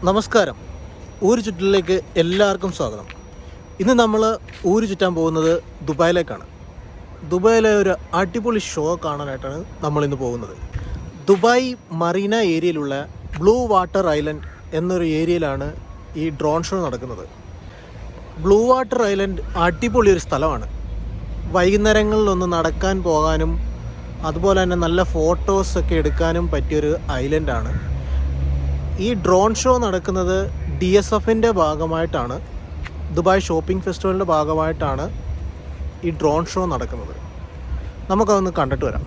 നമസ്കാരം. ഊര് ചുറ്റലിലേക്ക് എല്ലാവർക്കും സ്വാഗതം. ഇന്ന് നമ്മൾ ഊര് ചുറ്റാൻ പോകുന്നത് ദുബായിലേക്കാണ്. ദുബായിലെ ഒരു അടിപൊളി ഷോ കാണാനായിട്ടാണ് നമ്മളിന്ന് പോകുന്നത്. ദുബായ് മറീന ഏരിയയിലുള്ള ബ്ലൂ വാട്ടർ ഐലൻഡ് എന്നൊരു ഏരിയയിലാണ് ഈ ഡ്രോൺ ഷോ നടക്കുന്നത്. ബ്ലൂ വാട്ടർ ഐലൻഡ് അടിപൊളി ഒരു സ്ഥലമാണ്. വൈകുന്നേരങ്ങളിലൊന്ന് നടക്കാൻ പോകാനും അതുപോലെ തന്നെ നല്ല ഫോട്ടോസൊക്കെ എടുക്കാനും പറ്റിയൊരു ഐലൻഡാണ്. ഈ ഡ്രോൺ ഷോ നടക്കുന്നത് DSFൻ്റെ ഭാഗമായിട്ടാണ്. ദുബായ് ഷോപ്പിംഗ് ഫെസ്റ്റിവലിൻ്റെ ഭാഗമായിട്ടാണ് ഈ ഡ്രോൺ ഷോ നടക്കുന്നത്. നമുക്കതൊന്ന് കണ്ടിട്ട് വരാം.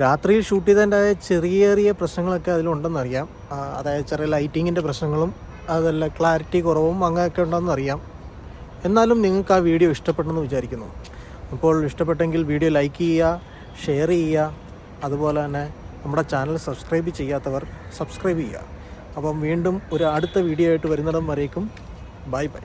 രാത്രിയിൽ ഷൂട്ട് ചെയ്തതിൻ്റെ ചെറിയ ചെറിയ പ്രശ്നങ്ങളൊക്കെ അതിലുണ്ടെന്നറിയാം. അതായത് ചെറിയ ലൈറ്റിങ്ങിൻ്റെ പ്രശ്നങ്ങളും അതല്ല ക്ലാരിറ്റി കുറവും അങ്ങനെയൊക്കെ ഉണ്ടെന്നറിയാം. എന്നാലും നിങ്ങൾക്ക് ആ വീഡിയോ ഇഷ്ടപ്പെട്ടെന്ന് വിചാരിക്കുന്നു. അപ്പോൾ ഇഷ്ടപ്പെട്ടെങ്കിൽ വീഡിയോ ലൈക്ക് ചെയ്യുക, ഷെയർ ചെയ്യുക, അതുപോലെ തന്നെ നമ്മുടെ ചാനൽ സബ്സ്ക്രൈബ് ചെയ്യാത്തവർ സബ്സ്ക്രൈബ് ചെയ്യുക. അപ്പം വീണ്ടും ഒരു അടുത്ത വീഡിയോ ആയിട്ട് വരുന്നിടം വരേക്കും ബൈ ബൈ.